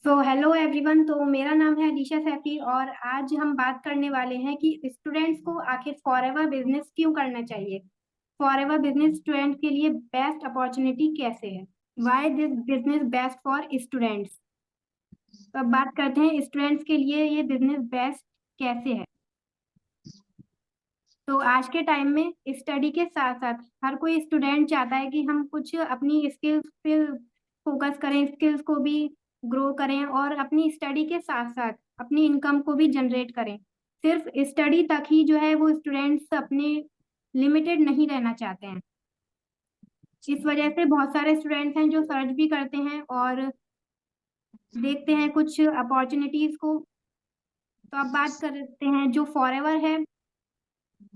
Hello everyone. तो मेरा नाम है अलीशा सैफी और आज हम बात करने वाले हैं कि स्टूडेंट्स को आखिर फॉरएवर बिजनेस क्यों करना चाहिए। फॉरएवर बिजनेस स्टूडेंट के लिए बेस्ट अपॉर्चुनिटी कैसे है। Why this business best for students. तो अब बात करते हैं स्टूडेंट्स के लिए ये बिजनेस बेस्ट कैसे है। तो आज के टाइम में स्टडी के साथ साथ हर कोई स्टूडेंट चाहता है कि हम कुछ अपनी स्किल्स पे फोकस करें, स्किल्स को भी ग्रो करें और अपनी स्टडी के साथ साथ अपनी इनकम को भी जनरेट करें। सिर्फ स्टडी तक ही जो है वो स्टूडेंट्स अपने लिमिटेड नहीं रहना चाहते हैं। इस वजह से बहुत सारे स्टूडेंट्स हैं जो सर्च भी करते हैं और देखते हैं कुछ अपॉर्चुनिटीज को। तो अब बात करते हैं जो फॉरएवर है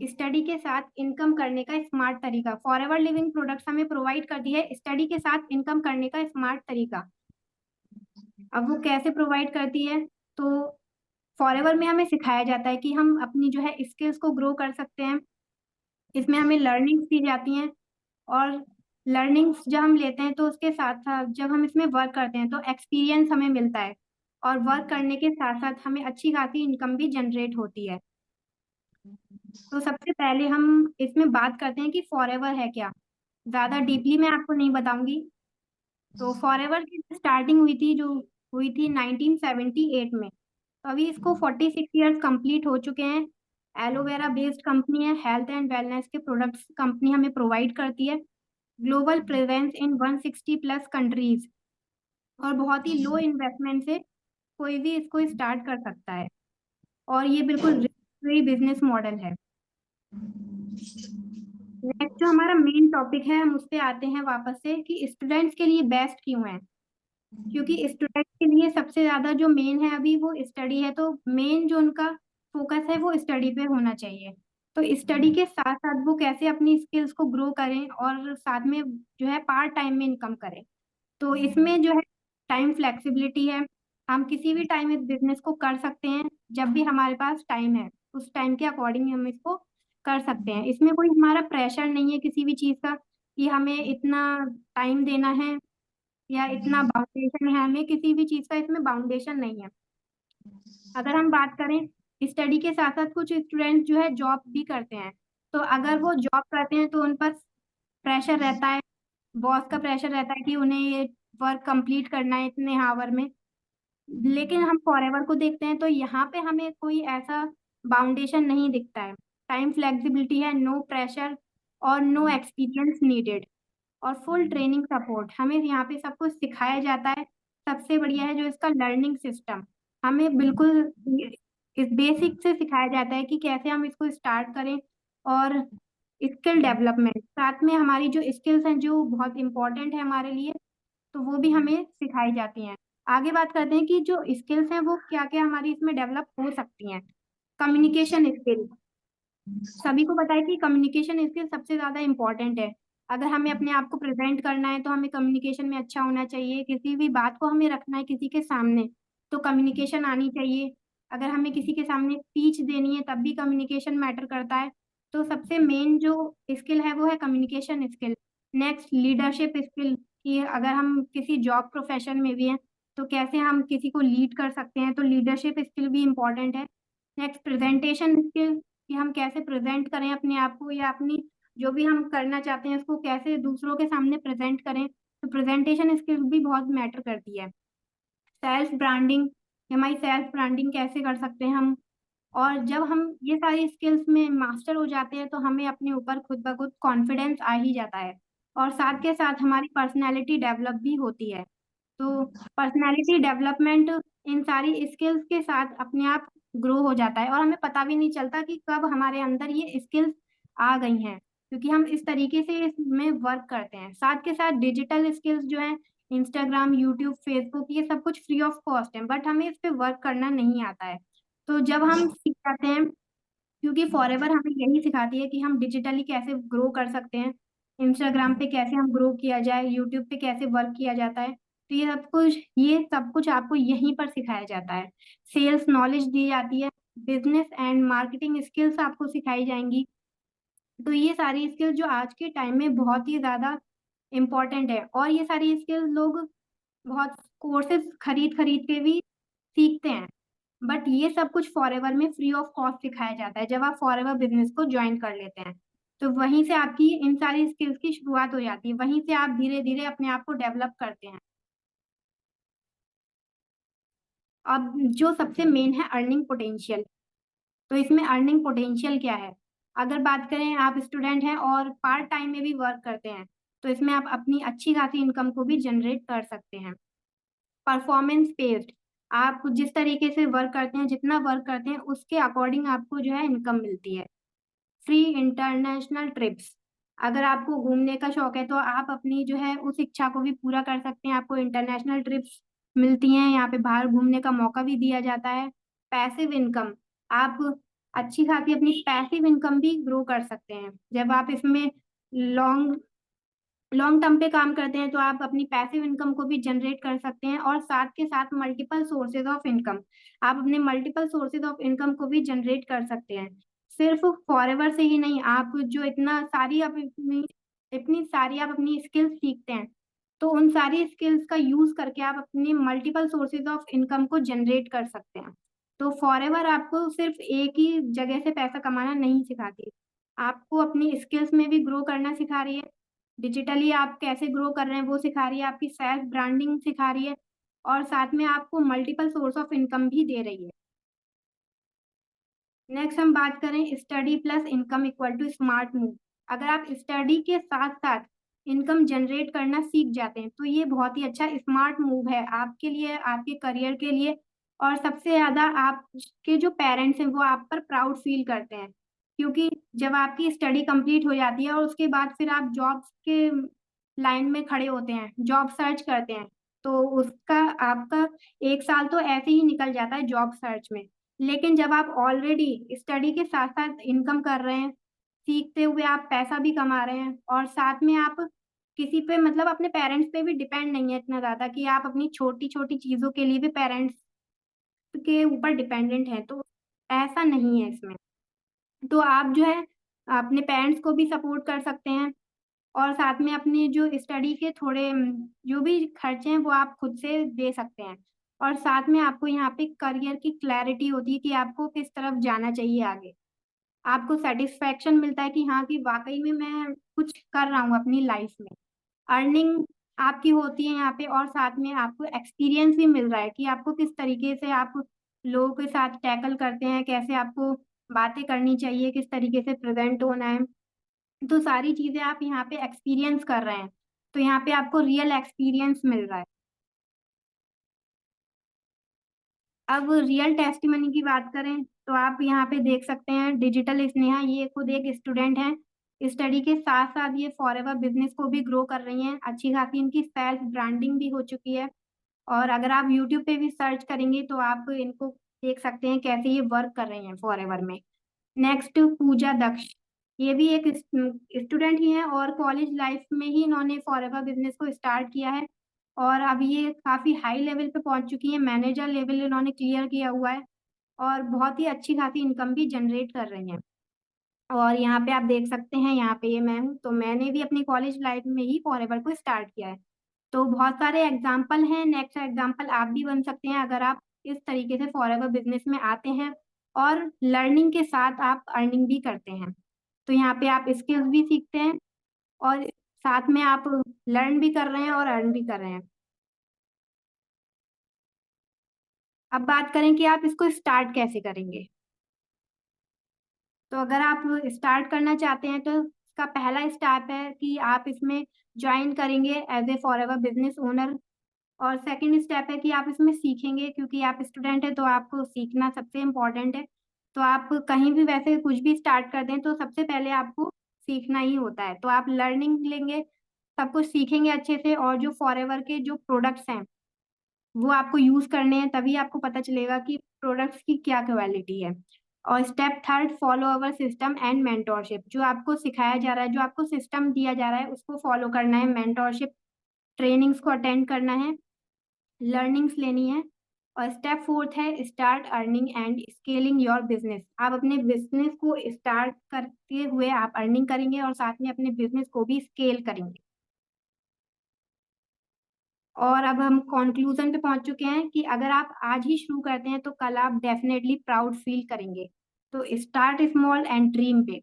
स्टडी के साथ इनकम करने का स्मार्ट तरीका। फॉरएवर लिविंग प्रोडक्ट्स हमें प्रोवाइड करती है स्टडी के साथ इनकम करने का स्मार्ट तरीका। अब वो कैसे प्रोवाइड करती है, तो फॉरएवर में हमें सिखाया जाता है कि हम अपनी जो है स्किल्स को ग्रो कर सकते हैं। इसमें हमें लर्निंग्स दी जाती हैं और लर्निंग्स जब हम लेते हैं तो उसके साथ साथ जब हम इसमें वर्क करते हैं तो एक्सपीरियंस हमें मिलता है और वर्क करने के साथ साथ हमें अच्छी खासी इनकम भी जनरेट होती है। तो सबसे पहले हम इसमें बात करते हैं कि फॉरएवर है क्या। ज्यादा डीपली मैं आपको नहीं बताऊंगी। तो फॉरएवर की स्टार्टिंग हुई थी 1978 में। तो अभी इसको 46 ईयर्स कंप्लीट हो चुके हैं। एलोवेरा बेस्ड कंपनी है, हेल्थ एंड वेलनेस के प्रोडक्ट्स कंपनी हमें प्रोवाइड करती है। Global presence in 160 plus countries और बहुत ही लो इन्वेस्टमेंट से कोई भी इसको स्टार्ट कर सकता है और ये बिल्कुल रिस्क फ्री बिजनेस मॉडल है। नेक्स्ट जो हमारा मेन टॉपिक है हम उस पे आते हैं वापस से कि स्टूडेंट्स के लिए बेस्ट क्यों है। क्योंकि स्टूडेंट के लिए सबसे ज्यादा जो मेन है अभी वो स्टडी है, तो मेन जो उनका फोकस है वो स्टडी पे होना चाहिए। तो स्टडी के साथ साथ वो कैसे अपनी स्किल्स को ग्रो करें और साथ में जो है पार्ट टाइम में इनकम करें। तो इसमें जो है टाइम फ्लेक्सिबिलिटी है। हम किसी भी टाइम इस बिजनेस को कर सकते हैं। जब भी हमारे पास टाइम है उस टाइम के अकॉर्डिंग हम इसको कर सकते हैं। इसमें कोई हमारा प्रेशर नहीं है किसी भी चीज का कि हमें इतना टाइम देना है या इतना बाउंडेशन है। हमें किसी भी चीज का इसमें बाउंडेशन नहीं है। अगर हम बात करें स्टडी के साथ साथ कुछ स्टूडेंट जो है जॉब भी करते हैं। तो अगर वो जॉब करते हैं तो उन पर प्रेशर रहता है, बॉस का प्रेशर रहता है कि उन्हें ये वर्क कंप्लीट करना है इतने आवर में। लेकिन हम फॉरएवर को देखते हैं तो यहाँ पे हमें कोई ऐसा बाउंडेशन नहीं दिखता है। टाइम फ्लेक्सिबिलिटी है, नो प्रेशर और नो एक्सपीरियंस नीडेड और फुल ट्रेनिंग सपोर्ट। हमें यहाँ पे सब कुछ सिखाया जाता है। सबसे बढ़िया है जो इसका लर्निंग सिस्टम। हमें बिल्कुल इस बेसिक से सिखाया जाता है कि कैसे हम इसको स्टार्ट करें और स्किल डेवलपमेंट साथ में हमारी जो स्किल्स हैं जो बहुत इंपॉर्टेंट है हमारे लिए, तो वो भी हमें सिखाई जाती हैं। आगे बात करते हैं कि जो स्किल्स हैं वो क्या क्या हमारी इसमें डेवलप हो सकती हैं। कम्युनिकेशन स्किल, सभी को पता है कि कम्युनिकेशन स्किल सबसे ज्यादा इम्पोर्टेंट है। अगर हमें अपने आप को प्रेजेंट करना है तो हमें कम्युनिकेशन में अच्छा होना चाहिए। किसी भी बात को हमें रखना है किसी के सामने तो कम्युनिकेशन आनी चाहिए। अगर हमें किसी के सामने स्पीच देनी है तब भी कम्युनिकेशन मैटर करता है। तो सबसे मेन जो स्किल है वो है communication skill. Next leadership skill, कि अगर हम किसी जॉब प्रोफेशन में भी हैं तो कैसे हम किसी को लीड कर सकते हैं, तो लीडरशिप स्किल भी इम्पोर्टेंट है। नेक्स्ट प्रेजेंटेशन स्किल, कि हम कैसे प्रेजेंट करें अपने आप को या अपनी जो भी हम करना चाहते हैं उसको कैसे दूसरों के सामने प्रेजेंट करें। तो प्रेजेंटेशन स्किल्स भी बहुत मैटर करती है। सेल्फ ब्रांडिंग, हमारी सेल्फ ब्रांडिंग कैसे कर सकते हैं हम। और जब हम ये सारी स्किल्स में मास्टर हो जाते हैं तो हमें अपने ऊपर खुद ब खुद कॉन्फिडेंस आ ही जाता है और साथ के साथ हमारी पर्सनैलिटी डेवलप भी होती है। तो पर्सनैलिटी डेवलपमेंट इन सारी स्किल्स के साथ अपने आप ग्रो हो जाता है और हमें पता भी नहीं चलता कि कब हमारे अंदर ये स्किल्स आ गई हैं, क्योंकि हम इस तरीके से इसमें वर्क करते हैं। साथ के साथ डिजिटल स्किल्स जो हैं, इंस्टाग्राम, यूट्यूब, फेसबुक, ये सब कुछ फ्री ऑफ कॉस्ट है बट हमें इस पे वर्क करना नहीं आता है। तो जब हम सीख जाते हैं, क्योंकि फॉरएवर हमें यही सिखाती है कि हम डिजिटली कैसे ग्रो कर सकते हैं, इंस्टाग्राम पे कैसे हम ग्रो किया जाए, यूट्यूब पे कैसे वर्क किया जाता है। तो ये सब कुछ आपको यहीं पर सिखाया जाता है। सेल्स नॉलेज दी जाती है, बिजनेस एंड मार्केटिंग स्किल्स आपको सिखाई जाएंगी। तो ये सारी स्किल्स जो आज के टाइम में बहुत ही ज्यादा इम्पोर्टेंट है और ये सारी स्किल्स लोग बहुत कोर्सेज खरीद खरीद के भी सीखते हैं, बट ये सब कुछ फॉरएवर में फ्री ऑफ कॉस्ट सिखाया जाता है जब आप फॉरएवर बिजनेस को ज्वाइन कर लेते हैं। तो वहीं से आपकी इन सारी स्किल्स की शुरुआत हो जाती है, वहीं से आप धीरे धीरे अपने आप को डेवलप करते हैं। अब जो सबसे मेन है अर्निंग पोटेंशियल। तो इसमें अर्निंग पोटेंशियल क्या है? अगर बात करें, आप स्टूडेंट हैं और पार्ट टाइम में भी वर्क करते हैं, तो इसमें आप अपनी अच्छी खासी इनकम को भी जनरेट कर सकते हैं। परफॉर्मेंस बेस्ड, आप जिस तरीके से वर्क करते हैं, जितना वर्क करते हैं उसके अकॉर्डिंग आपको जो है इनकम मिलती है। फ्री इंटरनेशनल ट्रिप्स, अगर आपको घूमने का शौक है तो आप अपनी जो है उस इच्छा को भी पूरा कर सकते हैं, आपको इंटरनेशनल ट्रिप्स मिलती हैं, यहाँ पे बाहर घूमने का मौका भी दिया जाता है। पैसिव इनकम, आप अच्छी खासी अपनी पैसिव इनकम भी ग्रो कर सकते हैं जब आप इसमें लॉन्ग लॉन्ग टर्म पे काम करते हैं, तो आप अपनी पैसिव इनकम को भी जनरेट कर सकते हैं, और साथ के साथ मल्टीपल सोर्सेज ऑफ इनकम, आप अपने मल्टीपल सोर्सेज ऑफ इनकम को भी जनरेट कर सकते हैं। सिर्फ फॉरएवर से ही नहीं, आप जो इतनी सारी आप अपनी स्किल्स सीखते हैं, तो उन सारी स्किल्स का यूज करके आप अपने मल्टीपल सोर्सेज ऑफ इनकम को जनरेट कर सकते हैं। तो फॉरएवर आपको सिर्फ एक ही जगह से पैसा कमाना नहीं सिखाती, आपको अपनी स्किल्स में भी ग्रो करना सिखा रही है। डिजिटली आप कैसे ग्रो कर रहे हैं वो सिखा रही है, आपकी सेल्फ ब्रांडिंग सिखा रही है, और साथ में आपको मल्टीपल सोर्स ऑफ इनकम भी दे रही है। नेक्स्ट हम बात करें, study plus income equal to smart move. अगर आप स्टडी के साथ साथ इनकम जनरेट करना सीख जाते हैं, तो ये बहुत ही अच्छा स्मार्ट मूव है आपके लिए, आपके करियर के लिए। और सबसे ज्यादा आपके जो पेरेंट्स हैं वो आप पर प्राउड फील करते हैं, क्योंकि जब आपकी स्टडी कंप्लीट हो जाती है और उसके बाद फिर आप जॉब्स के लाइन में खड़े होते हैं, जॉब सर्च करते हैं, तो उसका आपका एक साल तो ऐसे ही निकल जाता है जॉब सर्च में। लेकिन जब आप ऑलरेडी स्टडी के साथ साथ इनकम कर रहे हैं, सीखते हुए आप पैसा भी कमा रहे हैं, और साथ में आप किसी पे मतलब अपने पेरेंट्स पे भी डिपेंड नहीं है इतना ज्यादा कि आप अपनी छोटी छोटी चीजों के लिए भी पेरेंट्स के ऊपर डिपेंडेंट हैं, तो ऐसा नहीं है इसमें। तो आप जो है अपने पेरेंट्स को भी सपोर्ट कर सकते हैं, और साथ में अपने जो स्टडी के थोड़े जो भी खर्चे हैं वो आप खुद से दे सकते हैं। और साथ में आपको यहाँ पे करियर की क्लैरिटी होती है कि आपको किस तरफ जाना चाहिए आगे, आपको सेटिस्फेक्शन मिलता है कि हाँ, कि वाकई में मैं कुछ कर रहा हूँ अपनी लाइफ में। अर्निंग आपकी होती है यहाँ पे, और साथ में आपको एक्सपीरियंस भी मिल रहा है कि आपको किस तरीके से आप लोगों के साथ टैकल करते हैं, कैसे आपको बातें करनी चाहिए, किस तरीके से प्रेजेंट होना है। तो सारी चीजें आप यहाँ पे एक्सपीरियंस कर रहे हैं, तो यहाँ पे आपको रियल एक्सपीरियंस मिल रहा है। अब रियल टेस्टिमनी की बात करें, तो आप यहाँ पे देख सकते हैं डिजिटल स्नेहा, ये खुद एक स्टूडेंट है, स्टडी के साथ साथ ये फॉरएवर बिजनेस को भी ग्रो कर रही हैं, अच्छी खासी इनकी सेल्फ ब्रांडिंग भी हो चुकी है। और अगर आप यूट्यूब पे भी सर्च करेंगे तो आप इनको देख सकते हैं कैसे ये वर्क कर रहे हैं फॉरएवर में। नेक्स्ट, पूजा दक्ष, ये भी एक स्टूडेंट ही है, और कॉलेज लाइफ में ही इन्होंने फॉरएवर बिजनेस को स्टार्ट किया है, और अब ये काफी हाई लेवल पे पहुंच चुकी है, मैनेजर लेवल इन्होंने क्लियर किया हुआ है, और बहुत ही अच्छी खासी इनकम भी जनरेट कर रही हैं। और यहाँ पे आप देख सकते हैं, यहाँ पे ये मैं हूँ, तो मैंने भी अपनी कॉलेज लाइफ में ही फॉरएवर को स्टार्ट किया है। तो बहुत सारे एग्जाम्पल हैं, नेक्स्ट एग्जाम्पल आप भी बन सकते हैं अगर आप इस तरीके से फॉरएवर बिजनेस में आते हैं, और लर्निंग के साथ आप अर्निंग भी करते हैं। तो यहाँ पे आप स्किल्स भी सीखते हैं, और साथ में आप लर्न भी कर रहे हैं और अर्न भी कर रहे हैं। अब बात करें कि आप इसको स्टार्ट कैसे करेंगे। तो अगर आप स्टार्ट करना चाहते हैं, तो इसका पहला स्टेप है कि आप इसमें ज्वाइन करेंगे as a forever business owner. और सेकंड स्टेप है कि आप इसमें सीखेंगे, क्योंकि आप स्टूडेंट है तो आपको सीखना सबसे इम्पोर्टेंट है। तो आप कहीं भी वैसे कुछ भी स्टार्ट कर दें तो सबसे पहले आपको सीखना ही होता है, तो आप लर्निंग लेंगे, सब कुछ सीखेंगे अच्छे से, और जो फॉरएवर के जो प्रोडक्ट्स हैं वो आपको यूज करने हैं, तभी आपको पता चलेगा कि प्रोडक्ट्स की क्या क्वालिटी है। और step third, follow our system and mentorship, जो आपको सिखाया जा रहा है, जो आपको सिस्टम दिया जा रहा है उसको फॉलो करना है, मेंटोरशिप ट्रेनिंग्स को अटेंड करना है, लर्निंग्स लेनी है। और स्टेप फोर्थ है, start earning and scaling your business, आप अपने बिजनेस को स्टार्ट करते हुए आप अर्निंग करेंगे, और साथ में अपने बिजनेस को भी स्केल करेंगे। और अब हम कंक्लूजन पे पहुंच चुके हैं कि अगर आप आज ही शुरू करते हैं तो कल आप डेफिनेटली प्राउड फील करेंगे। तो start small and dream big.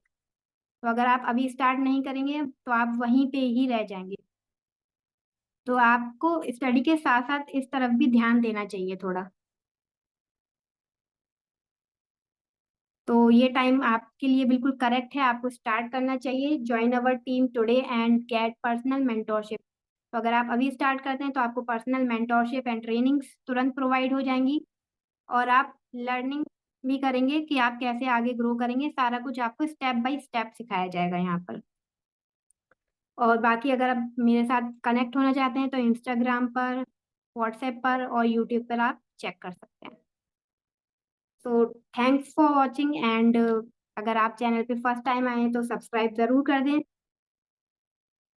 तो अगर आप अभी स्टार्ट नहीं करेंगे तो आप वहीं पे ही रह जाएंगे। तो आपको स्टडी के साथ साथ इस तरफ भी ध्यान देना चाहिए थोड़ा। तो ये टाइम आपके लिए बिल्कुल करेक्ट है, आपको स्टार्ट करना चाहिए। Join our team today and get personal mentorship. तो अगर आप अभी स्टार्ट करते हैं तो आपको पर्सनल मेंटोरशिप एंड ट्रेनिंग्स तुरंत प्रोवाइड हो जाएंगी। और आप लर्निंग भी करेंगे कि आप कैसे आगे ग्रो करेंगे। सारा कुछ आपको स्टेप बाय स्टेप सिखाया जाएगा यहाँ पर। और बाकी अगर आप मेरे साथ कनेक्ट होना चाहते हैं तो इंस्टाग्राम पर, व्हाट्सएप पर और यूट्यूब पर आप चेक कर सकते हैं। तो थैंक्स फॉर वॉचिंग एंड अगर आप चैनल पे फर्स्ट टाइम आए हैं तो सब्सक्राइब जरूर कर दें।